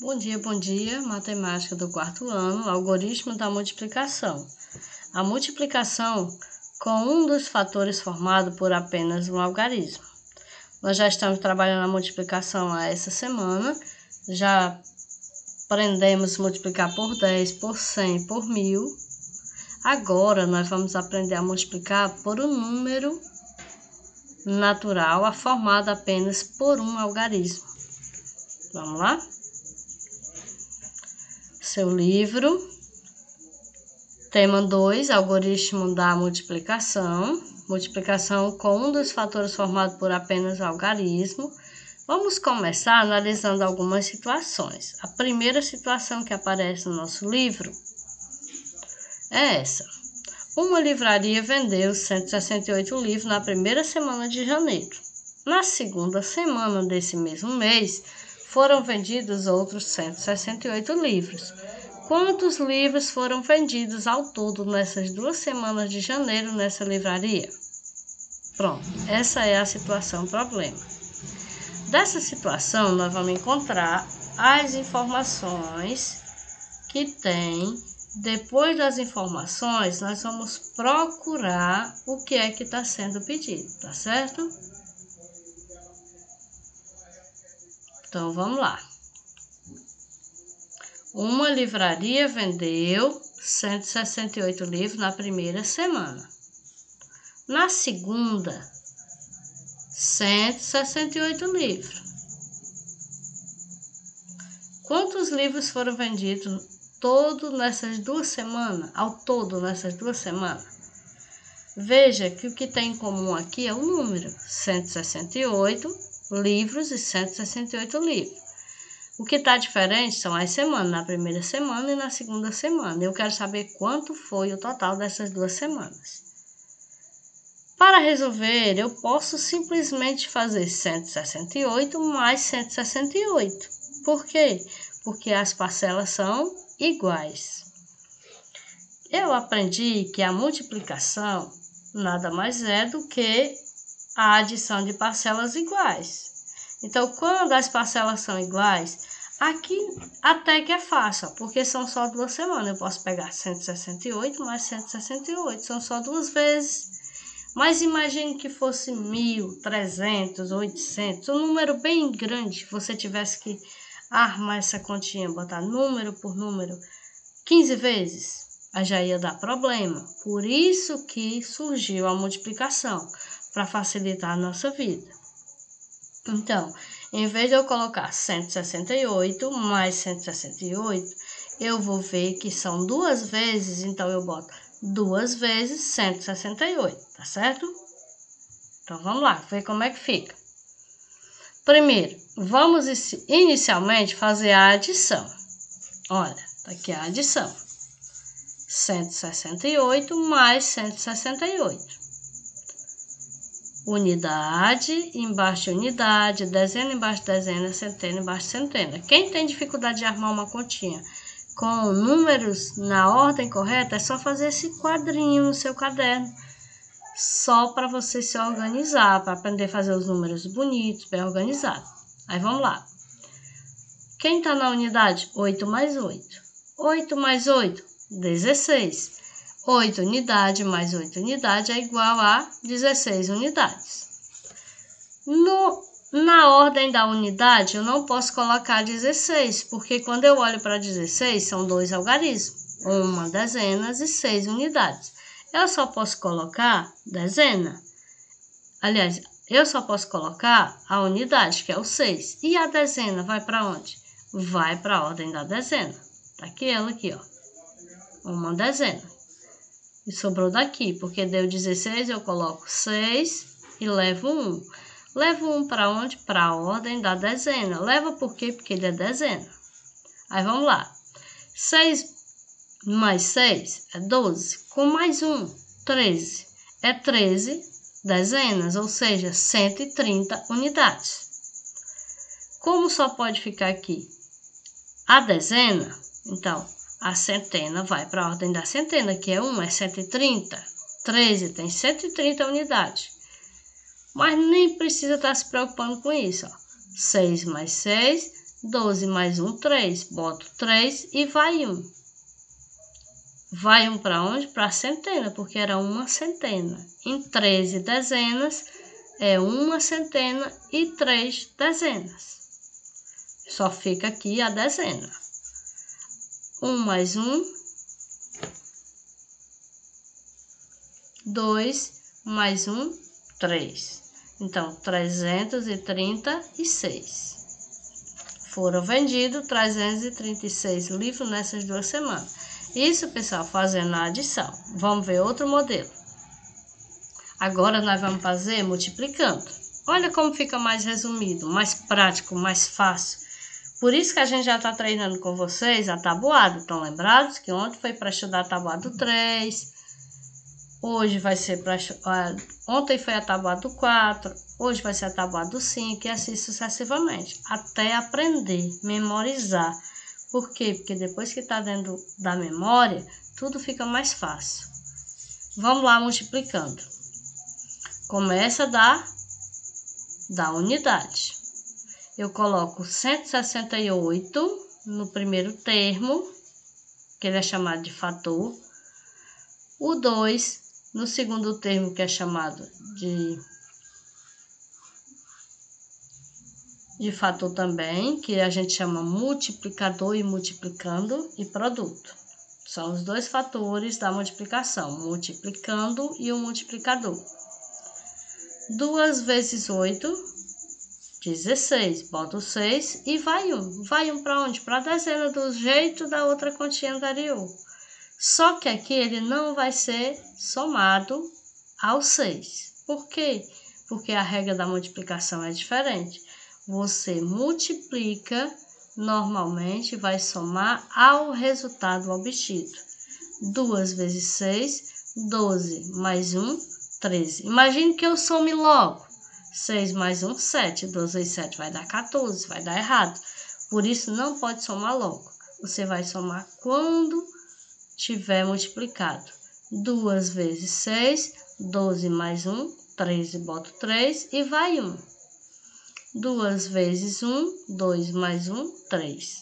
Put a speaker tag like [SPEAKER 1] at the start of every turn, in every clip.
[SPEAKER 1] Bom dia, matemática do quarto ano, algoritmo da multiplicação. A multiplicação com um dos fatores formado por apenas um algarismo. Nós já estamos trabalhando a multiplicação essa semana, já aprendemos a multiplicar por 10, por 100, por 1000. Agora nós vamos aprender a multiplicar por um número natural formado apenas por um algarismo. Vamos lá? Seu livro, tema 2, algoritmo da multiplicação, multiplicação com um dos fatores formado por apenas algarismo. Vamos começar analisando algumas situações. A primeira situação que aparece no nosso livro é essa. Uma livraria vendeu 168 livros na primeira semana de janeiro. Na segunda semana desse mesmo mês, foram vendidos outros 168 livros. Quantos livros foram vendidos ao todo nessas 2 semanas de janeiro nessa livraria? Pronto, essa é a situação problema. Dessa situação, nós vamos encontrar as informações que tem. Depois das informações, nós vamos procurar o que é que está sendo pedido, tá certo? Então, vamos lá. Uma livraria vendeu 168 livros na primeira semana. Na segunda, 168 livros. Quantos livros foram vendidos nessas 2 semanas? Ao todo, nessas 2 semanas? Veja que o que tem em comum aqui é o número. 168 livros e 168 livros. O que está diferente são as semanas, na primeira semana e na segunda semana. Eu quero saber quanto foi o total dessas 2 semanas. Para resolver, eu posso simplesmente fazer 168 mais 168. Por quê? Porque as parcelas são iguais. Eu aprendi que a multiplicação nada mais é do que a adição de parcelas iguais. Então, quando as parcelas são iguais, aqui até que é fácil, porque são só 2 semanas. Eu posso pegar 168 mais 168, são só 2 vezes. Mas imagine que fosse 1000, 300, 800, um número bem grande, você tivesse que armar essa continha, botar número por número 15 vezes, aí já ia dar problema. Por isso que surgiu a multiplicação, para facilitar a nossa vida. Então, em vez de eu colocar 168 mais 168, eu vou ver que são 2 vezes, então eu boto 2 vezes 168, tá certo? Então, vamos lá, ver como é que fica. Primeiro, vamos inicialmente fazer a adição. Olha, tá aqui a adição. 168 mais 168. Unidade, embaixo de unidade, dezena embaixo de dezena, centena embaixo de centena. Quem tem dificuldade de armar uma continha com números na ordem correta, é só fazer esse quadrinho no seu caderno, só para você se organizar, para aprender a fazer os números bonitos, bem organizados. Aí vamos lá. Quem está na unidade? 8 mais 8. 8 mais 8, 16. 8 unidades mais 8 unidades é igual a 16 unidades. Na ordem da unidade, eu não posso colocar 16, porque quando eu olho para 16, são 2 algarismos, uma dezenas e 6 unidades. Eu só posso colocar dezena. Aliás, eu só posso colocar a unidade, que é o 6. E a dezena vai para onde? Vai para a ordem da dezena. Tá aqui ela aqui, ó. Uma dezena. E sobrou daqui, porque deu 16, eu coloco 6 e levo 1. Levo 1 para onde? Para a ordem da dezena. Leva por quê? Porque ele é dezena. Aí vamos lá. 6 mais 6 é 12. Com mais 1, 13. É 13 dezenas, ou seja, 130 unidades. Como só pode ficar aqui a dezena, então a centena vai para a ordem da centena, que é 1, é 130. 13 tem 130 unidades. Mas nem precisa estar se preocupando com isso. Ó. 6 mais 6, 12 mais 1, 3. Boto 3 e vai 1. Vai 1 para onde? Para a centena, porque era uma centena. Em 13 dezenas, é uma centena e 3 dezenas. Só fica aqui a dezena. 1 mais 1, 2 mais 1, 3. Então, 336. Foram vendidos 336 livros nessas 2 semanas. Isso, pessoal, fazendo a adição. Vamos ver outro modelo. Agora, nós vamos fazer multiplicando. Olha como fica mais resumido, mais prático, mais fácil. Por isso que a gente já está treinando com vocês a tabuada. Estão lembrados que ontem foi para estudar a tabuada do 3. Hoje vai ser para... Ontem foi a tabuada do 4. Hoje vai ser a tabuada do 5 e assim sucessivamente. Até aprender, memorizar. Por quê? Porque depois que está dentro da memória, tudo fica mais fácil. Vamos lá multiplicando. Começa da unidade. Eu coloco 168 no primeiro termo, que ele é chamado de fator. O 2 no segundo termo, que é chamado de fator também, que a gente chama multiplicador e multiplicando e produto. São os 2 fatores da multiplicação, multiplicando e o multiplicador. 2 vezes 8, 16. Bota o 6 e vai 1. Vai 1 para onde? Para a dezena, do jeito da outra continha anterior. Só que aqui ele não vai ser somado ao 6. Por quê? Porque a regra da multiplicação é diferente. Você multiplica, normalmente vai somar ao resultado obtido. 2 vezes 6, 12, mais 1, 13. Imagine que eu some logo. 6 mais 1, 7. 12 vezes 7 vai dar 14, vai dar errado. Por isso, não pode somar logo. Você vai somar quando tiver multiplicado. 2 vezes 6, 12 mais 1, 13. Boto 3 e vai 1. 2 vezes 1, 2 mais 1, 3.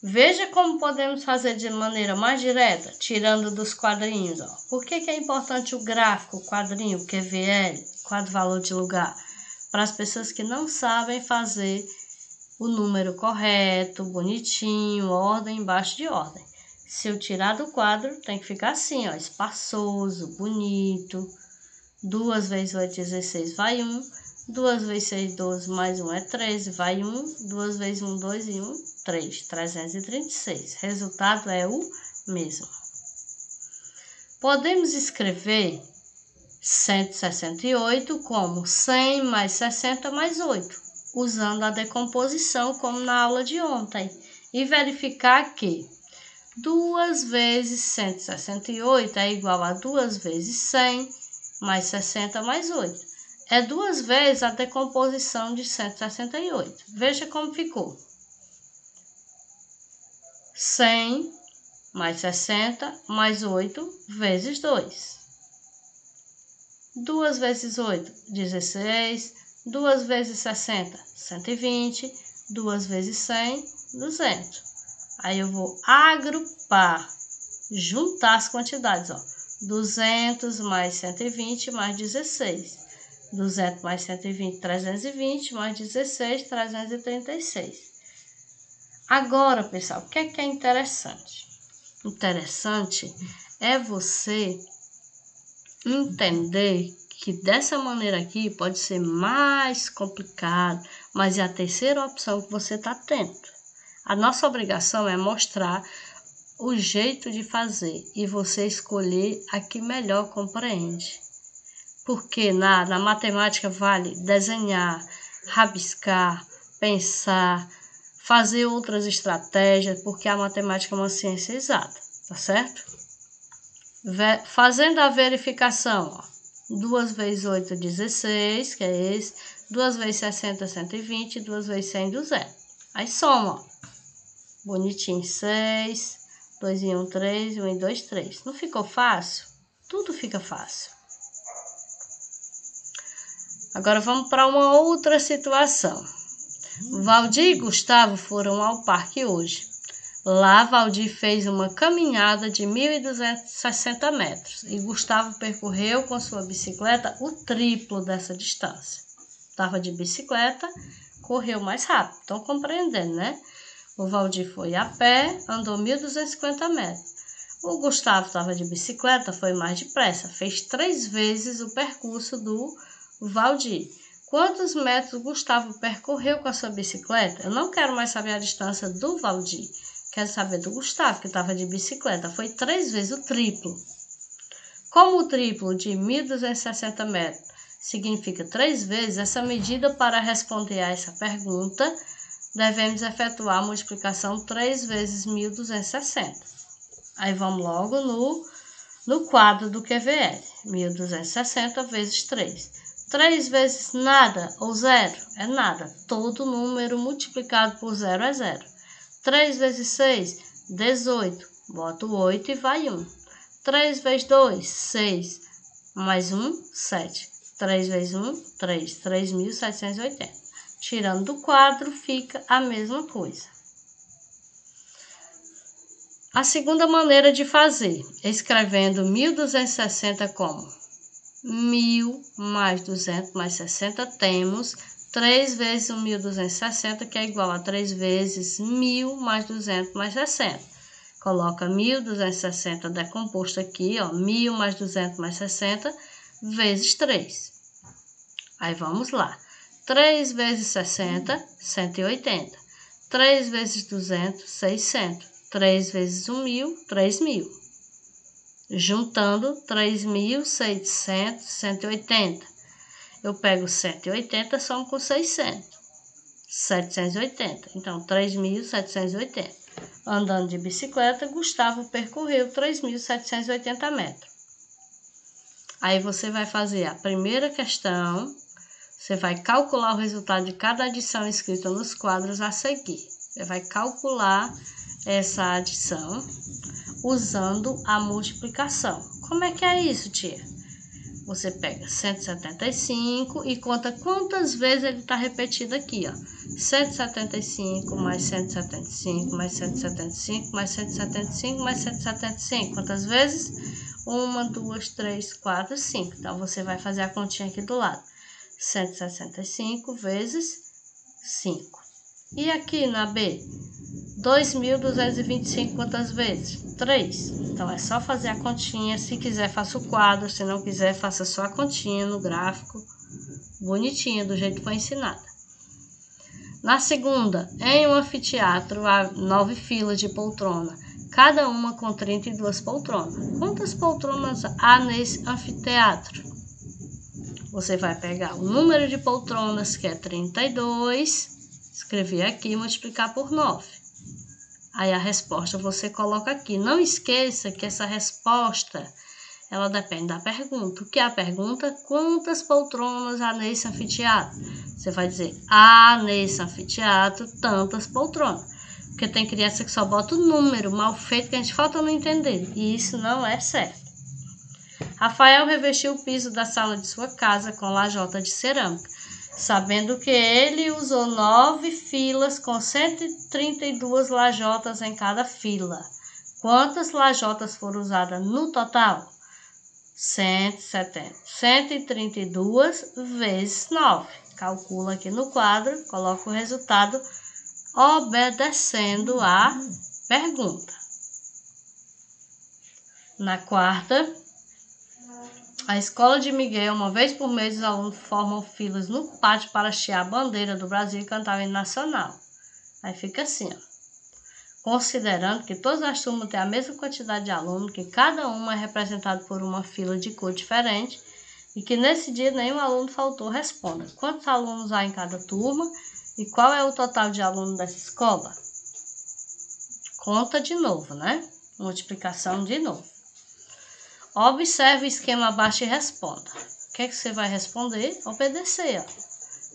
[SPEAKER 1] Veja como podemos fazer de maneira mais direta, tirando dos quadrinhos. Ó. Por que é importante o gráfico, o quadrinho, o QVL, quadro valor de lugar? Para as pessoas que não sabem fazer o número correto, bonitinho, ordem embaixo de ordem. Se eu tirar do quadro, tem que ficar assim, ó, espaçoso, bonito. 2 vezes 8, 16, vai 1. 2 vezes 6, 12, mais 1 é 13, vai 1. 2 vezes 1, 2 e 1, 3. 336. Resultado é o mesmo. Podemos escrever 168 como 100 mais 60 mais 8, usando a decomposição como na aula de ontem. E verificar que 2 vezes 168 é igual a 2 vezes 100 mais 60 mais 8. É 2 vezes a decomposição de 168. Veja como ficou. 100 mais 60 mais 8 vezes 2. 2 vezes 8, 16. 2 vezes 60, 120. 2 vezes 100, 200. Aí eu vou agrupar, juntar as quantidades, ó. 200 mais 120 mais 16. 200 mais 120, 320, mais 16, 336. Agora, pessoal, o que é interessante? Interessante é você entender que dessa maneira aqui pode ser mais complicado, mas é a terceira opção que você está tendo. A nossa obrigação é mostrar o jeito de fazer e você escolher a que melhor compreende. Porque na matemática vale desenhar, rabiscar, pensar, fazer outras estratégias, porque a matemática é uma ciência exata, tá certo? Fazendo a verificação, ó, 2 vezes 8, 16, que é esse, 2 vezes 60, 120, 2 vezes 100, 200. Aí soma, ó, bonitinho, 6, 2 e 1, 3, 1 e 2, 3. Não ficou fácil? Tudo fica fácil. Agora vamos para uma outra situação. Valdir e Gustavo foram ao parque hoje. Lá, Valdir fez uma caminhada de 1.260 metros e Gustavo percorreu com sua bicicleta o triplo dessa distância. Estava de bicicleta, correu mais rápido. Estão compreendendo, né? O Valdir foi a pé, andou 1.250 metros. O Gustavo estava de bicicleta, foi mais depressa, fez 3 vezes o percurso do Valdir. Quantos metros o Gustavo percorreu com a sua bicicleta? Eu não quero mais saber a distância do Valdir. Quero saber do Gustavo, que estava de bicicleta. Foi 3 vezes o triplo. Como o triplo de 1.260 metros significa 3 vezes, essa medida para responder a essa pergunta, devemos efetuar a multiplicação 3 vezes 1.260. Aí vamos logo no quadro do QVL. 1.260 vezes 3. 3 vezes nada ou zero é nada. Todo número multiplicado por zero é zero. 3 vezes 6, 18. Bota o 8 e vai 1. 3 vezes 2, 6. Mais 1, 7. 3 vezes 1, 3. 3.780. Tirando do quadro, fica a mesma coisa. A segunda maneira de fazer, escrevendo 1.260 como 1.000 mais 200 mais 60, temos 3 vezes 1.260, que é igual a 3 vezes 1.000 mais 200 mais 60. Coloca 1.260 decomposto aqui, ó, 1.000 mais 200 mais 60, vezes 3. Aí vamos lá. 3 vezes 60, 180. 3 vezes 200, 600. 3 vezes 1.000, 3.000. Juntando 3.600, 180. Eu pego 180, somo com 600. 780. Então, 3.780. Andando de bicicleta, Gustavo percorreu 3.780 metros. Aí você vai fazer a primeira questão. Você vai calcular o resultado de cada adição escrita nos quadros a seguir. Você vai calcular essa adição usando a multiplicação. Como é que é isso, tia? Você pega 175 e conta quantas vezes ele está repetido aqui, ó. 175 mais 175 mais 175 mais 175 mais 175. Quantas vezes? 1, 2, 3, 4, 5. Então, você vai fazer a continha aqui do lado. 165 vezes 5. E aqui na B? 2.225 quantas vezes? 3. Então, é só fazer a continha. Se quiser, faça o quadro. Se não quiser, faça só a continha no gráfico. Bonitinha, do jeito que foi ensinada. Na segunda, em um anfiteatro, há 9 filas de poltrona, cada uma com 32 poltronas. Quantas poltronas há nesse anfiteatro? Você vai pegar o número de poltronas, que é 32, escrever aqui e multiplicar por 9. Aí a resposta você coloca aqui. Não esqueça que essa resposta, ela depende da pergunta. O que é a pergunta? Quantas poltronas há nesse anfiteatro? Você vai dizer, há nesse anfiteatro tantas poltronas. Porque tem criança que só bota o número mal feito que a gente falta não entender. E isso não é certo. Rafael revestiu o piso da sala de sua casa com lajota de cerâmica, sabendo que ele usou 9 filas com 132 lajotas em cada fila. Quantas lajotas foram usadas no total? 170. 132 vezes 9. Calcula aqui no quadro, coloca o resultado obedecendo a pergunta. Na quarta, a escola de Miguel, uma vez por mês, os alunos formam filas no pátio para hastear a bandeira do Brasil e cantar o hino nacional. Aí fica assim, ó. Considerando que todas as turmas têm a mesma quantidade de alunos, que cada uma é representada por uma fila de cor diferente e que nesse dia nenhum aluno faltou, responda. Quantos alunos há em cada turma e qual é o total de alunos dessa escola? Conta de novo, né? Multiplicação de novo. Observe o esquema abaixo e responda. O que é que você vai responder? Obedecer, ó.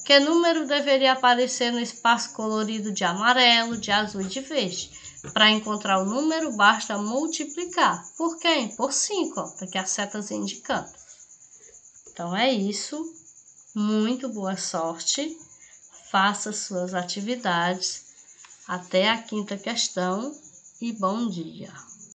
[SPEAKER 1] Que número deveria aparecer no espaço colorido de amarelo, de azul e de verde? Para encontrar o número, basta multiplicar. Por quem? Por 5, ó. Tá aqui a setazinha indicando. Então, é isso. Muito boa sorte. faça suas atividades. Até a quinta questão e bom dia.